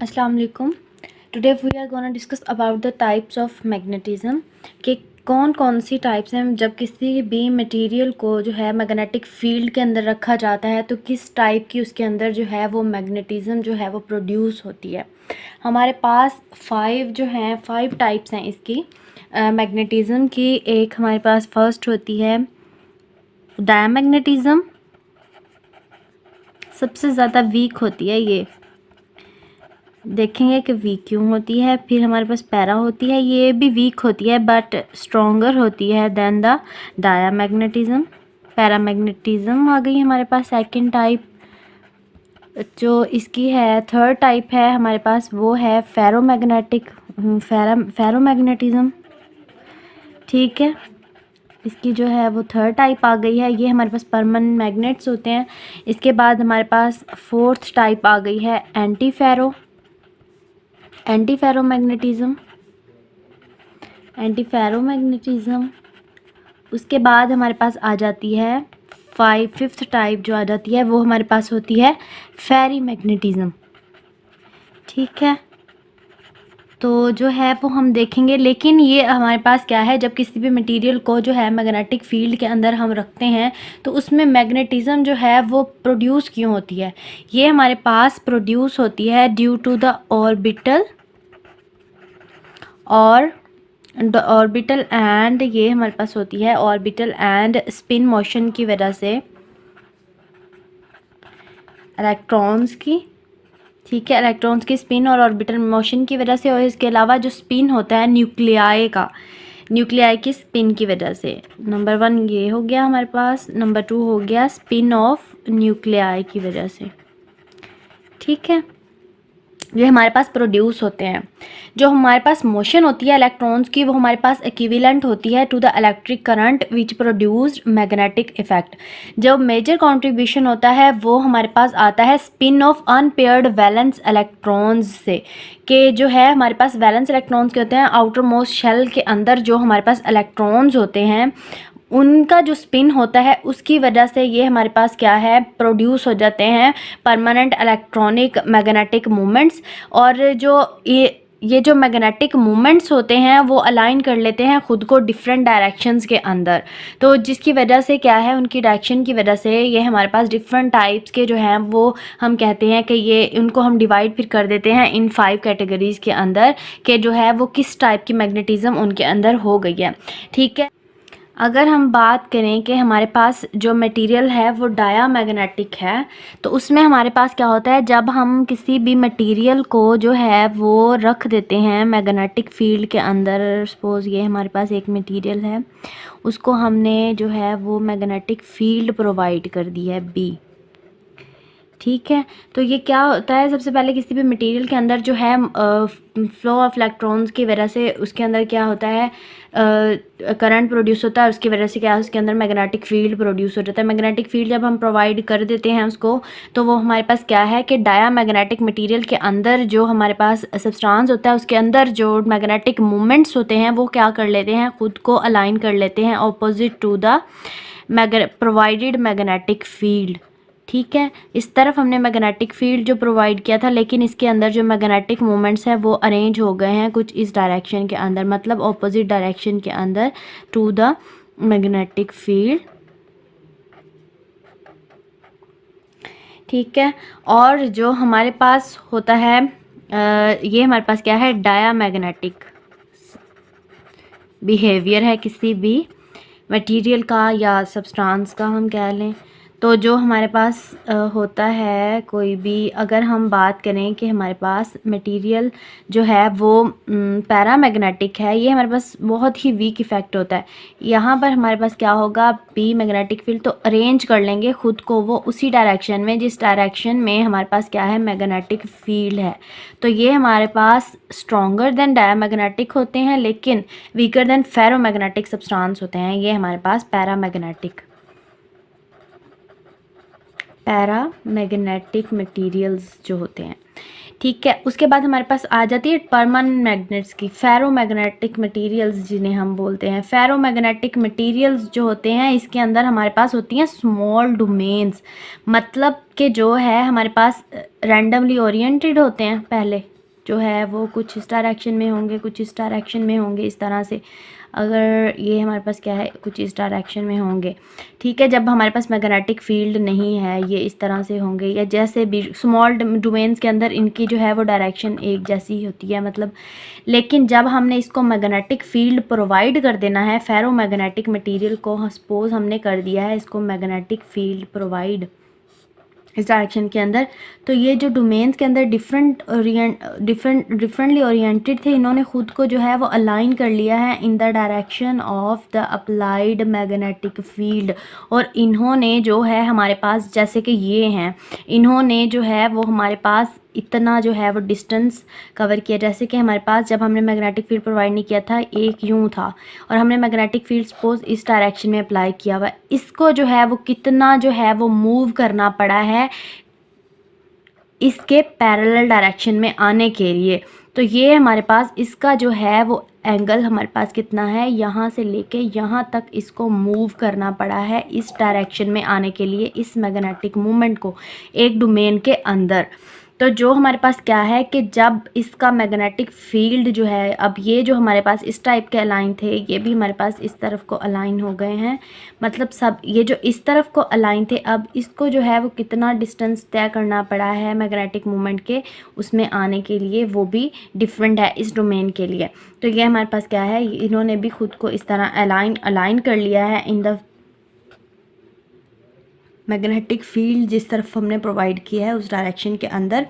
अस्सलाम वालेकुम। Today we are gonna discuss about the types of magnetism कि कौन कौन सी टाइप्स हैं। जब किसी भी मटेरियल को जो है मैग्नेटिक फील्ड के अंदर रखा जाता है तो किस टाइप की उसके अंदर जो है वो मैग्नेटिज्म जो है वो प्रोड्यूस होती है। हमारे पास फाइव टाइप्स हैं इसकी मैग्नेटिज्म की। एक हमारे पास फर्स्ट होती है डायमैग्नेटिज्म, सबसे ज़्यादा वीक होती है ये, देखेंगे कि वीक क्यों होती है। फिर हमारे पास पैरा होती है, ये भी वीक होती है बट स्ट्रॉन्गर होती है देन द डायमैग्नेटिज्म। पैरामैग्नेटिज्म आ गई हमारे पास सेकंड टाइप। जो इसकी है थर्ड टाइप है हमारे पास, वो है फेरोमैग्नेटिज्म। ठीक है, इसकी जो है वो थर्ड टाइप आ गई है। ये हमारे पास परमानेंट मैग्नेट्स होते हैं। इसके बाद हमारे पास फोर्थ टाइप आ गई है एंटीफेरोमैग्नेटिज्म। उसके बाद हमारे पास आ जाती है फिफ्थ टाइप जो आ जाती है वो हमारे पास होती है फेरीमैग्नेटिज्म। ठीक है, तो जो है वो हम देखेंगे। लेकिन ये हमारे पास क्या है, जब किसी भी मटेरियल को जो है मैग्नेटिक फील्ड के अंदर हम रखते हैं तो उसमें मैग्नेटिज्म जो है वो प्रोड्यूस क्यों होती है। ये हमारे पास प्रोड्यूस होती है due to the orbital and ये हमारे पास होती है ऑर्बिटल एंड स्पिन मोशन की वजह से इलेक्ट्रॉन्स की। ठीक है, इलेक्ट्रॉन्स की स्पिन और ऑर्बिटल मोशन की वजह से, और इसके अलावा जो स्पिन होता है न्यूक्लियाई की स्पिन की वजह से। नंबर 1 ये हो गया हमारे पास। नंबर 2 हो गया स्पिन ऑफ न्यूक्लियाई की वजह से। ठीक है, ये हमारे पास प्रोड्यूस होते हैं। जो हमारे पास मोशन होती है इलेक्ट्रॉन्स की, वो हमारे पास इक्विवेलेंट होती है to the electric current which produced magnetic effect. जो मेजर कंट्रीब्यूशन होता है वो हमारे पास आता है spin of unpaired valence electrons से, कि जो है हमारे पास वैलेंस इलेक्ट्रॉन्स के होते हैं आउटर मोस्ट शेल के अंदर, जो हमारे पास इलेक्ट्रॉन्स होते हैं उनका जो स्पिन होता है उसकी वजह से ये हमारे पास क्या है, प्रोड्यूस हो जाते हैं परमानेंट इलेक्ट्रॉनिक मैग्नेटिक मूवमेंट्स। और जो ये जो मैग्नेटिक मूवमेंट्स होते हैं वो अलाइन कर लेते हैं ख़ुद को डिफरेंट डायरेक्शंस के अंदर, तो जिसकी वजह से क्या है, उनकी डायरेक्शन की वजह से ये हमारे पास डिफरेंट टाइप्स के जो हैं वो हम कहते हैं कि ये उनको हम डिवाइड फिर कर देते हैं इन 5 कैटेगरीज़ के अंदर, कि जो है वो किस टाइप की मैग्नेटिज्म उनके अंदर हो गई है। ठीक है, अगर हम बात करें कि हमारे पास जो मटेरियल है वो डायामैग्नेटिक है, तो उसमें हमारे पास क्या होता है, जब हम किसी भी मटेरियल को जो है वो रख देते हैं मैग्नेटिक फील्ड के अंदर, सपोज़ ये हमारे पास एक मटेरियल है, उसको हमने जो है वो मैग्नेटिक फील्ड प्रोवाइड कर दी है बी। ठीक है, तो ये क्या होता है, सबसे पहले किसी भी मटेरियल के अंदर जो है फ्लो ऑफ इलेक्ट्रॉन्स की वजह से उसके अंदर क्या होता है, करंट प्रोड्यूस होता है, उसकी वजह से क्या है, उसके अंदर मैग्नेटिक फील्ड प्रोड्यूस हो जाता है। मैग्नेटिक फील्ड जब हम प्रोवाइड कर देते हैं उसको, तो वो हमारे पास क्या है कि डायामैग्नेटिक मटेरियल के अंदर जो हमारे पास सब्सटेंस होता है उसके अंदर जो मैग्नेटिक मूवमेंट्स होते हैं वो क्या कर लेते हैं, ख़ुद को अलाइन कर लेते हैं opposite to the provided magnetic field. ठीक है, इस तरफ हमने मैग्नेटिक फील्ड जो प्रोवाइड किया था, लेकिन इसके अंदर जो मैग्नेटिक मूवमेंट्स हैं वो अरेंज हो गए हैं कुछ इस डायरेक्शन के अंदर, मतलब ऑपोजिट डायरेक्शन के अंदर टू द मैग्नेटिक फील्ड। ठीक है, और जो हमारे पास होता है ये हमारे पास क्या है, डायामैग्नेटिक बिहेवियर है किसी भी मटेरियल का या सब्सटेंस का हम कह लें। तो जो हमारे पास होता है कोई भी, अगर हम बात करें कि हमारे पास मटेरियल जो है वो पैरामैग्नेटिक है, ये हमारे पास बहुत ही वीक इफ़ेक्ट होता है। यहाँ पर हमारे पास क्या होगा, पी मैग्नेटिक फील्ड, तो अरेंज कर लेंगे ख़ुद को वो उसी डायरेक्शन में जिस डायरेक्शन में हमारे पास क्या है, मैग्नेटिक फील्ड है। तो ये हमारे पास स्ट्रॉन्गर देन डायामैग्नेटिक होते हैं लेकिन वीकर देन फेरोमैग्नेटिक सब्सटेंस होते हैं। ये हमारे पास पैरामैग्नेटिक मटेरियल्स जो होते हैं। ठीक है, उसके बाद हमारे पास आ जाती है परमानेंट मैग्नेट्स की, फेरोमैग्नेटिक मटेरियल्स जिन्हें हम बोलते हैं। फेरोमैग्नेटिक मटेरियल्स जो होते हैं इसके अंदर हमारे पास होती हैं स्मॉल डोमेन्स, मतलब कि जो है हमारे पास रैंडमली ओरिएंटेड होते हैं पहले, जो है वो कुछ इस डायरेक्शन में होंगे, कुछ इस डायरेक्शन में होंगे, इस तरह से। अगर ये हमारे पास क्या है, कुछ इस डायरेक्शन में होंगे, ठीक है। जब हमारे पास मैग्नेटिक फील्ड नहीं है, ये इस तरह से होंगे, या जैसे भी स्मॉल डोमेन्स के अंदर इनकी जो है वो डायरेक्शन एक जैसी ही होती है, मतलब। लेकिन जब हमने इसको मैग्नेटिक फील्ड प्रोवाइड कर देना है, फेरो मैग्नेटिक मटीरियल को सपोज हमने कर दिया है इसको मैग्नेटिक फील्ड प्रोवाइड इस डायरेक्शन के अंदर, तो ये जो डोमेन्स के अंदर डिफरेंटली ओरिएंटेड थे, इन्होंने खुद को जो है वो अलाइन कर लिया है in the direction of the applied magnetic field. और इन्होंने जो है हमारे पास, जैसे कि ये हैं, इन्होंने जो है वो हमारे पास इतना जो है वो डिस्टेंस कवर किया। जैसे कि हमारे पास जब हमने मैग्नेटिक फील्ड प्रोवाइड नहीं किया था, एक यूं था, और हमने मैग्नेटिक फील्ड सपोज इस डायरेक्शन में अप्लाई किया हुआ, इसको जो है वो कितना जो है वो मूव करना पड़ा है इसके पैरेलल डायरेक्शन में आने के लिए। तो ये हमारे पास इसका जो है वो एंगल हमारे पास कितना है, यहाँ से लेके यहाँ तक इसको मूव करना पड़ा है इस डायरेक्शन में आने के लिए, इस मैग्नेटिक मूवमेंट को एक डोमेन के अंदर। तो जो हमारे पास क्या है कि जब इसका मैग्नेटिक फील्ड जो है, अब ये जो हमारे पास इस टाइप के अलाइन थे, ये भी हमारे पास इस तरफ को अलाइन हो गए हैं, मतलब सब ये जो इस तरफ को अलाइन थे, अब इसको जो है वो कितना डिस्टेंस तय करना पड़ा है मैग्नेटिक मूवमेंट के उसमें आने के लिए, वो भी डिफरेंट है इस डोमेन के लिए। तो ये हमारे पास क्या है, इन्होंने भी खुद को इस तरह अलाइन कर लिया है इन द मैग्नेटिक फील्ड जिस तरफ हमने प्रोवाइड किया है उस डायरेक्शन के अंदर।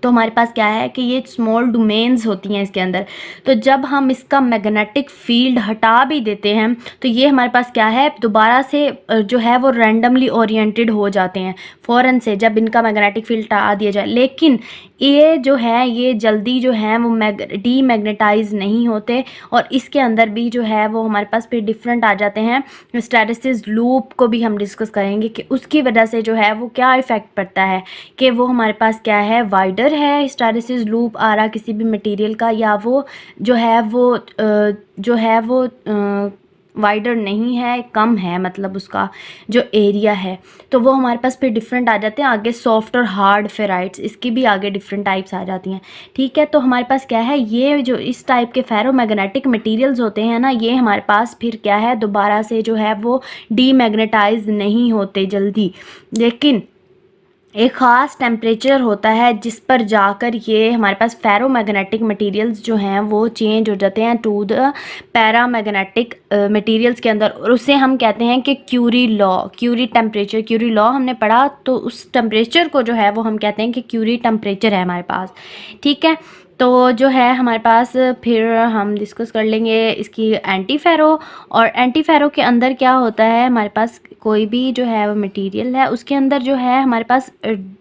तो हमारे पास क्या है कि ये स्मॉल डोमेन्स होती हैं इसके अंदर, तो जब हम इसका मैग्नेटिक फील्ड हटा भी देते हैं तो ये हमारे पास क्या है, दोबारा से जो है वो रैंडमली ओरिएंटेड हो जाते हैं फ़ौरन से, जब इनका मैग्नेटिक फील्ड हटा दिया जाए। लेकिन ये जो है ये जल्दी जो है वो डीमैग्नेटाइज नहीं होते, और इसके अंदर भी जो है वो हमारे पास फिर डिफरेंट आ जाते हैं। हिस्टैरिसीस लूप को भी हम डिस्कस करेंगे कि उसकी वजह से जो है वो क्या इफ़ेक्ट पड़ता है, कि वो हमारे पास क्या है, वाइडर है हिस्टैरिसीस लूप आ रहा किसी भी मटेरियल का, या वो जो है वो वाइडर नहीं है, कम है, मतलब उसका जो एरिया है। तो वो हमारे पास फिर डिफरेंट आ जाते हैं आगे, सॉफ्ट और हार्ड फेराइट्स, इसकी भी आगे डिफरेंट टाइप्स आ जाती हैं, ठीक है। तो हमारे पास क्या है, ये जो इस टाइप के फेरोमैग्नेटिक मटेरियल्स होते हैं ना, ये हमारे पास फिर क्या है, दोबारा से जो है वो डीमैग्नेटाइज नहीं होते जल्दी, लेकिन एक ख़ास टेम्परेचर होता है जिस पर जाकर ये हमारे पास फेरोमैग्नेटिक मटेरियल्स जो हैं वो चेंज हो जाते हैं टू द पैरामैग्नेटिक मटेरियल्स के अंदर, और उसे हम कहते हैं कि Curie law, Curie temperature, Curie law हमने पढ़ा, तो उस टेम्परेचर को जो है वो हम कहते हैं कि क्यूरी टेम्परेचर है हमारे पास, ठीक है। तो जो है हमारे पास फिर हम डिस्कस कर लेंगे इसकी एंटी फेरो, और एंटी फेरो के अंदर क्या होता है, हमारे पास कोई भी जो है वो मटेरियल है उसके अंदर जो है हमारे पास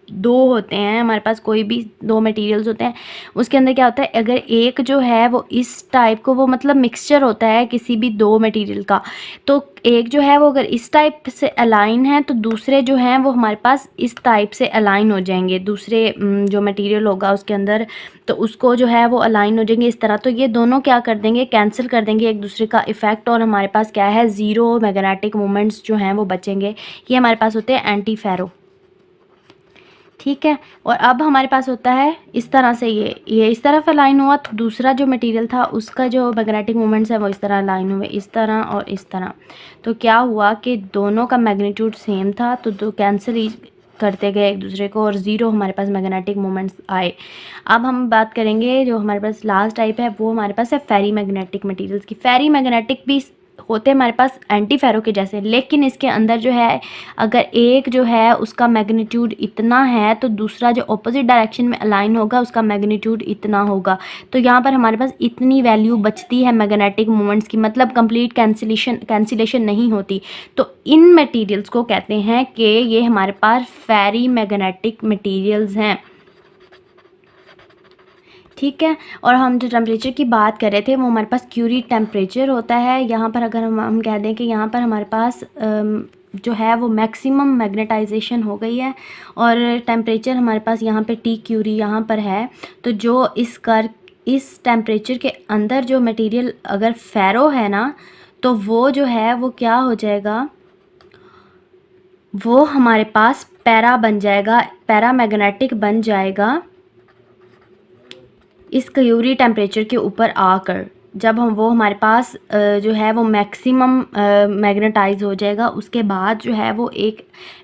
दो होते हैं, हमारे पास कोई भी दो मटेरियल्स होते हैं, उसके अंदर क्या होता है, अगर एक जो है वो इस टाइप को, वो मतलब मिक्सचर होता है किसी भी दो मटेरियल का, तो एक जो है वो अगर इस टाइप से अलाइन है तो दूसरे जो हैं वो हमारे पास इस टाइप से अलाइन हो जाएंगे, दूसरे जो मटेरियल होगा उसके अंदर, तो उसको जो है वो अलाइन हो जाएंगे इस तरह। तो ये दोनों क्या कर देंगे, कैंसिल कर देंगे एक दूसरे का इफ़ेक्ट, और हमारे पास क्या है, ज़ीरो मैग्नेटिक मोमेंट्स जो हैं वो बचेंगे। ये हमारे पास होते हैं एंटी फेरो, ठीक है। और अब हमारे पास होता है इस तरह से, ये इस तरफ अलाइन हुआ, तो दूसरा जो मटेरियल था उसका जो मैग्नेटिक मोमेंट्स है वो इस तरह अलाइन हुए, इस तरह और इस तरह। तो क्या हुआ कि दोनों का मैग्नीट्यूड सेम था, तो दो कैंसिल करते गए एक दूसरे को, और ज़ीरो हमारे पास मैग्नेटिक मोमेंट्स आए। अब हम बात करेंगे जो हमारे पास लास्ट टाइप है, वो हमारे पास है फेरी मैग्नेटिक मटीरियल्स की। फेरी मैग्नेटिक भी होते हैं हमारे पास एंटी फेरो के जैसे, लेकिन इसके अंदर जो है अगर एक जो है उसका मैग्नीट्यूड इतना है तो दूसरा जो ऑपोजिट डायरेक्शन में अलाइन होगा उसका मैग्नीट्यूड इतना होगा। तो यहाँ पर हमारे पास इतनी वैल्यू बचती है मैग्नेटिक मोमेंट्स की, मतलब कंप्लीट कैंसिलेशन नहीं होती। तो इन मटेरियल्स को कहते हैं कि ये हमारे पास फेरी मैग्नेटिक मटेरियल्स हैं, ठीक है। और हम जो टेम्परेचर की बात कर रहे थे वो हमारे पास क्यूरी टेम्परेचर होता है। यहाँ पर अगर हम कह दें कि यहाँ पर हमारे पास जो है वो मैक्सिमम मैग्नेटाइजेशन हो गई है, और टेम्परेचर हमारे पास यहाँ पे टी क्यूरी यहाँ पर है, तो जो इस टेम्परेचर के अंदर जो मटेरियल अगर फेरो है ना, तो वो जो है वो क्या हो जाएगा, वो हमारे पास पैरा बन जाएगा, पैरा मैग्नेटिक बन जाएगा, इस क्यूरी टेम्परेचर के ऊपर आकर जब हम वो हमारे पास जो है वो मैक्सिमम मैग्नेटाइज हो जाएगा, उसके बाद जो है वो एक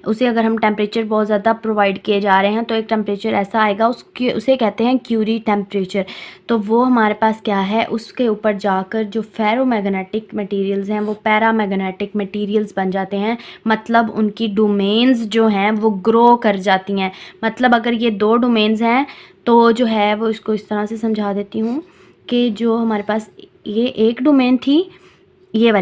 उसे अगर हम टेम्परेचर बहुत ज़्यादा प्रोवाइड किए जा रहे हैं तो एक टेम्परेचर ऐसा आएगा, उसके उसे कहते हैं क्यूरी टेम्परेचर। तो वो हमारे पास क्या है, उसके ऊपर जाकर जो फेरोमैग्नेटिक मटेरियल्स हैं वो पैरामैग्नेटिक मटेरियल्स बन जाते हैं। मतलब उनकी डोमेन्स जो हैं वो ग्रो कर जाती हैं। मतलब अगर ये दो डोमेन्स हैं तो जो है वो इसको इस तरह से समझा देती हूँ कि जो हमारे पास ये एक डोमेन थी, ये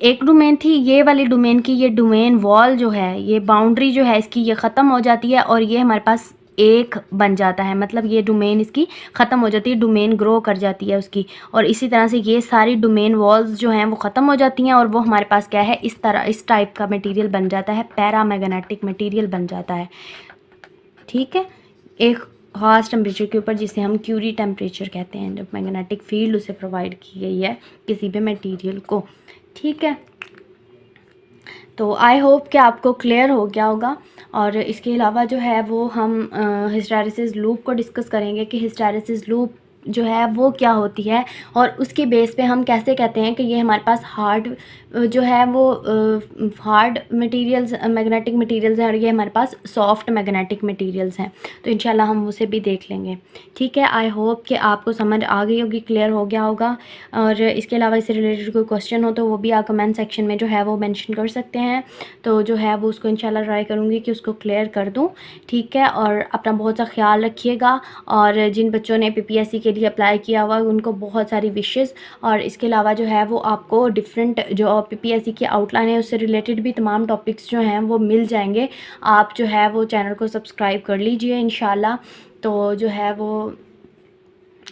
एक डोमेन थी, ये वाली डोमेन की ये डोमेन वॉल जो है, ये बाउंड्री जो है इसकी, ये ख़त्म हो जाती है और ये हमारे पास एक बन जाता है। मतलब ये डोमेन इसकी ख़त्म हो जाती है, डोमेन ग्रो कर जाती है उसकी। और इसी तरह से ये सारी डोमेन वॉल्स जो हैं वो ख़त्म हो जाती हैं और वो हमारे पास क्या है, इस तरह इस टाइप का मटेरियल बन जाता है, पैरामैग्नेटिक मटेरियल बन जाता है। ठीक है, एक ख़ास टेम्परेचर के ऊपर जिसे हम क्यूरी टेम्परेचर कहते हैं, जब मैग्नेटिक फील्ड उसे प्रोवाइड की गई है किसी भी मटेरियल को। ठीक है, तो आई होप कि आपको क्लियर हो गया होगा। और इसके अलावा जो है वो हम हिस्टैरिसीस लूप को डिस्कस करेंगे कि हिस्टैरिसीस लूप जो है वो क्या होती है और उसके बेस पे हम कैसे कहते हैं कि ये हमारे पास हार्ड जो है वो हार्ड मटेरियल्स मैग्नेटिक मटेरियल्स हैं और ये हमारे पास सॉफ्ट मैग्नेटिक मटेरियल्स हैं। तो इंशाल्लाह हम उसे भी देख लेंगे। ठीक है, आई होप कि आपको समझ आ गई होगी, क्लियर हो गया होगा। और इसके अलावा इससे रिलेटेड कोई क्वेश्चन हो तो वो भी आप कमेंट सेक्शन में जो है वो मेंशन कर सकते हैं। तो जो है वो उसको इंशाल्लाह ट्राई करूँगी कि उसको क्लियर कर दूँ। ठीक है, और अपना बहुत सा ख्याल रखिएगा। और जिन बच्चों ने PPSC के लिए अप्लाई किया हुआ उनको बहुत सारी विशेज़। और इसके अलावा जो है वो आपको डिफरेंट जो PPSC की आउटलाइन है उससे रिलेटेड भी तमाम टॉपिक्स जो हैं वो मिल जाएंगे। आप जो है वो चैनल को सब्सक्राइब कर लीजिए इंशाल्लाह। तो जो है वो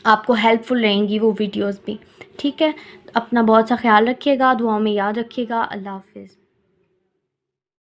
आपको हेल्पफुल रहेंगी वो वीडियोस भी। ठीक है, अपना बहुत सा ख्याल रखिएगा, दुआओं में याद रखिएगा। अल्लाह हाफिज़।